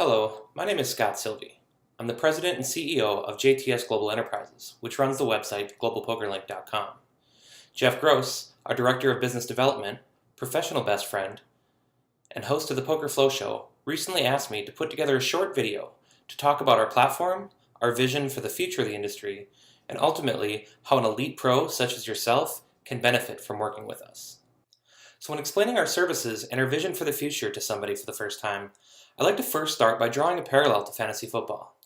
Hello, my name is Scott Sylvie. I'm the president and CEO of JTS Global Enterprises, which runs the website globalpokerlink.com. Jeff Gross, our director of business development, professional best friend, and host of the Poker Flow Show, recently asked me to put together a short video to talk about our platform, our vision for the future of the industry, and ultimately how an elite pro such as yourself can benefit from working with us. So when explaining our services and our vision for the future to somebody for the first time, I'd like to first start by drawing a parallel to fantasy football.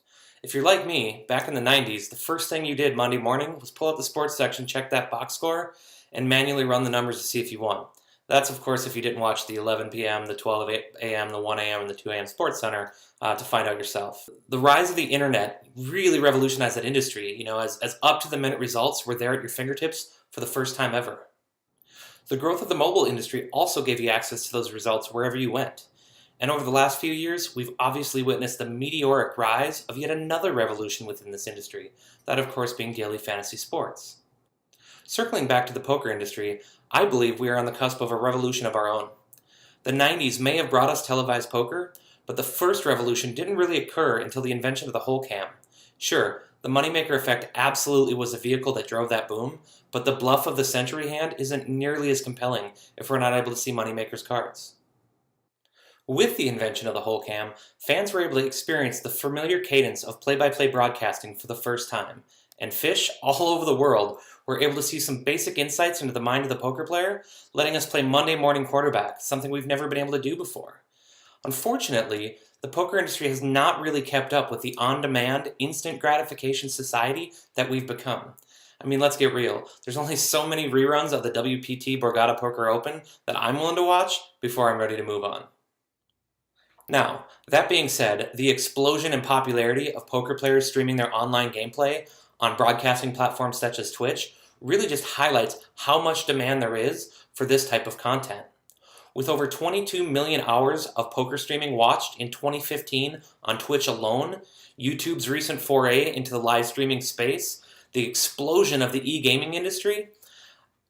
If you're like me, back in the 90s, the first thing you did Monday morning was pull out the sports section, check that box score, and manually run the numbers to see if you won. That's, of course, if you didn't watch the 11 p.m., the 12 a.m., the 1 a.m., and the 2 a.m. Sports Center to find out yourself. The rise of the internet really revolutionized that industry, as up-to-the-minute results were there at your fingertips for the first time ever. The growth of the mobile industry also gave you access to those results wherever you went. And over the last few years, we've obviously witnessed the meteoric rise of yet another revolution within this industry, that of course being daily fantasy sports. Circling back to the poker industry, I believe we are on the cusp of a revolution of our own. The 90s may have brought us televised poker, but the first revolution didn't really occur until the invention of the whole cam. Sure, the moneymaker effect absolutely was the vehicle that drove that boom, but the bluff of the century hand isn't nearly as compelling if we're not able to see moneymaker's cards. With the invention of the whole cam, fans were able to experience the familiar cadence of play-by-play broadcasting for the first time, and fish all over the world were able to see some basic insights into the mind of the poker player, letting us play Monday morning quarterback, something we've never been able to do before. Unfortunately, the poker industry has not really kept up with the on-demand, instant gratification society that we've become. I mean, let's get real. There's only so many reruns of the WPT Borgata Poker Open that I'm willing to watch before I'm ready to move on. Now, that being said, the explosion in popularity of poker players streaming their online gameplay on broadcasting platforms such as Twitch really just highlights how much demand there is for this type of content. With over 22 million hours of poker streaming watched in 2015 on Twitch alone, YouTube's recent foray into the live streaming space, the explosion of the e-gaming industry,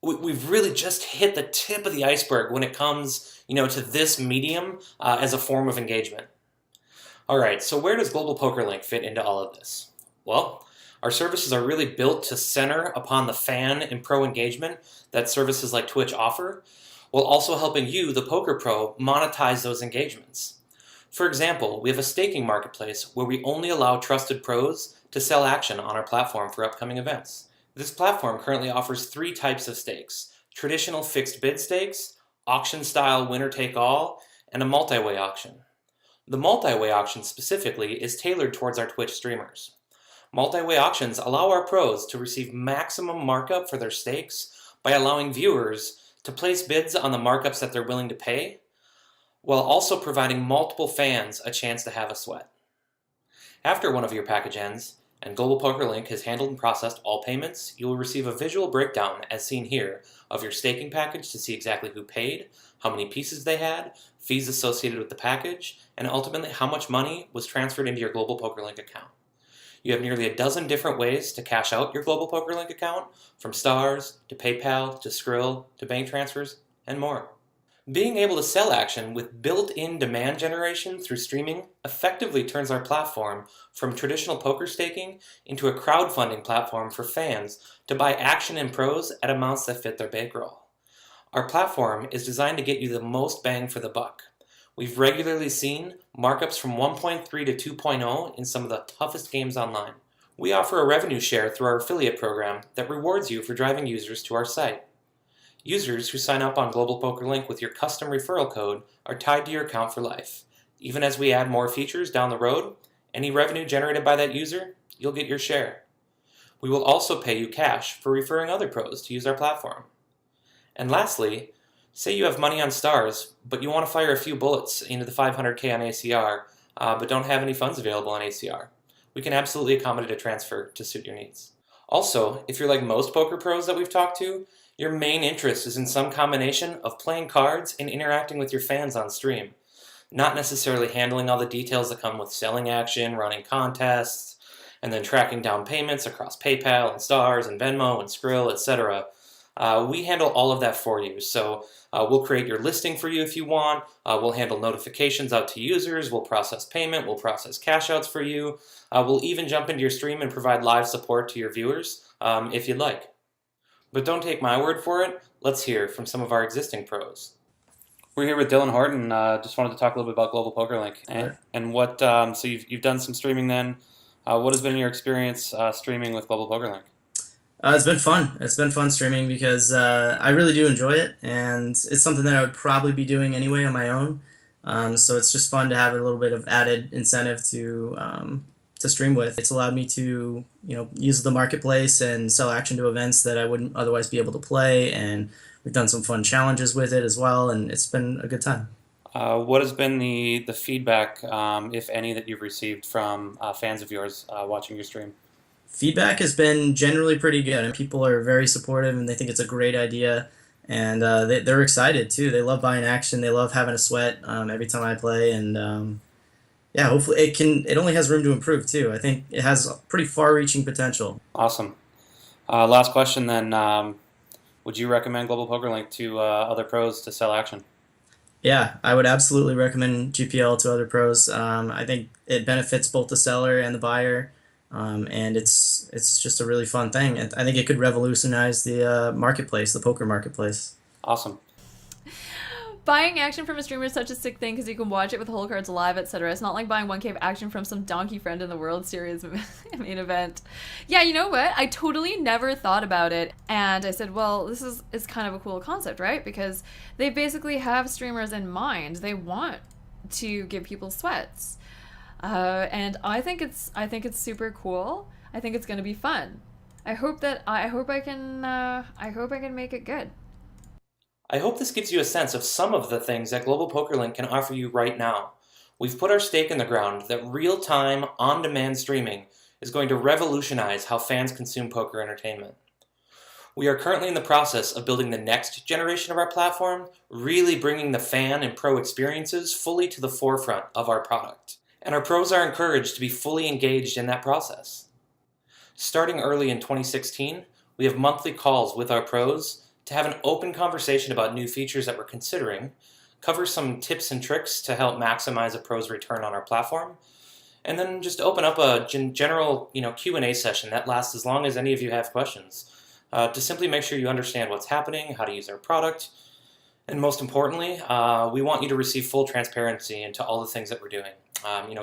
we've really just hit the tip of the iceberg when it comes, to this medium as a form of engagement. All right, so where does Global Poker Link fit into all of this? Well, our services are really built to center upon the fan and pro engagement that services like Twitch offer, while also helping you, the poker pro, monetize those engagements. For example, we have a staking marketplace where we only allow trusted pros to sell action on our platform for upcoming events. This platform currently offers 3 types of stakes: traditional fixed bid stakes, auction-style winner-take-all, and a multi-way auction. The multi-way auction specifically is tailored towards our Twitch streamers. Multi-way auctions allow our pros to receive maximum markup for their stakes by allowing viewers to place bids on the markups that they're willing to pay, while also providing multiple fans a chance to have a sweat. After one of your package ends, and Global Poker Link has handled and processed all payments, you will receive a visual breakdown, as seen here, of your staking package to see exactly who paid, how many pieces they had, fees associated with the package, and ultimately how much money was transferred into your Global Poker Link account. You have nearly a dozen different ways to cash out your Global Poker Link account, from Stars, to PayPal, to Skrill, to bank transfers, and more. Being able to sell action with built-in demand generation through streaming effectively turns our platform from traditional poker staking into a crowdfunding platform for fans to buy action and pros at amounts that fit their bankroll. Our platform is designed to get you the most bang for the buck. We've regularly seen markups from 1.3 to 2.0 in some of the toughest games online. We offer a revenue share through our affiliate program that rewards you for driving users to our site. Users who sign up on Global Poker Link with your custom referral code are tied to your account for life. Even as we add more features down the road, any revenue generated by that user, you'll get your share. We will also pay you cash for referring other pros to use our platform. And lastly, say you have money on Stars, but you want to fire a few bullets into the 500K on ACR, but don't have any funds available on ACR. We can absolutely accommodate a transfer to suit your needs. Also, if you're like most poker pros that we've talked to, your main interest is in some combination of playing cards and interacting with your fans on stream, not necessarily handling all the details that come with selling action, running contests, and then tracking down payments across PayPal and Stars and Venmo and Skrill, etc. We handle all of that for you, so We'll create your listing for you if you want. We'll handle notifications out to users. We'll process payment. We'll process cash outs for you. We'll even jump into your stream and provide live support to your viewers if you'd like. But don't take my word for it. Let's hear from some of our existing pros. We're here with Dylan Horton. Just wanted to talk a little bit about Global Poker Link and what. So you've done some streaming then. What has been your experience streaming with Global Poker Link? It's been fun. It's been fun streaming because I really do enjoy it, and it's something that I would probably be doing anyway on my own. So it's just fun to have a little bit of added incentive to stream with. It's allowed me to use the marketplace and sell action to events that I wouldn't otherwise be able to play, and we've done some fun challenges with it as well, and it's been a good time. What has been the feedback, if any, that you've received from fans of yours watching your stream? Feedback has been generally pretty good, and people are very supportive, and they think it's a great idea, and they're excited too. They love buying action. They love having a sweat every time I play, and yeah, hopefully it can. It only has room to improve too. I think it has pretty far-reaching potential. Awesome. Last question then. Would you recommend Global Poker Link to other pros to sell action? Yeah, I would absolutely recommend GPL to other pros. I think it benefits both the seller and the buyer, and it's just a really fun thing. And I think it could revolutionize the marketplace, the poker marketplace. Awesome. Buying action from a streamer is such a sick thing because you can watch it with whole cards live, etc. It's not like buying 1K of action from some donkey friend in the World Series main event. Yeah, you know what? I totally never thought about it. And I said, well, this is kind of a cool concept, right? Because they basically have streamers in mind. They want to give people sweats. And I think it's super cool. I think it's going to be fun. I hope I can make it good. I hope this gives you a sense of some of the things that Global Poker Link can offer you right now. We've put our stake in the ground that real-time, on-demand streaming is going to revolutionize how fans consume poker entertainment. We are currently in the process of building the next generation of our platform, really bringing the fan and pro experiences fully to the forefront of our product. And our pros are encouraged to be fully engaged in that process. Starting early in 2016, we have monthly calls with our pros to have an open conversation about new features that we're considering, cover some tips and tricks to help maximize a pro's return on our platform, and then just open up a general Q&A session that lasts as long as any of you have questions, to simply make sure you understand what's happening, how to use our product, and most importantly, we want you to receive full transparency into all the things that we're doing.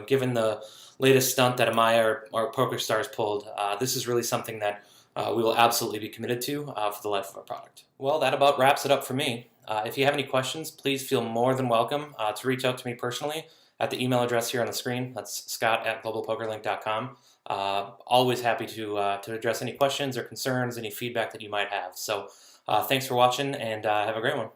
Given the latest stunt that Amaya or PokerStars pulled, this is really something that we will absolutely be committed to for the life of our product. Well, that about wraps it up for me. If you have any questions, please feel more than welcome to reach out to me personally at the email address here on the screen. That's scott@globalpokerlink.com. Always happy to address any questions or concerns, any feedback that you might have. So thanks for watching, and have a great one.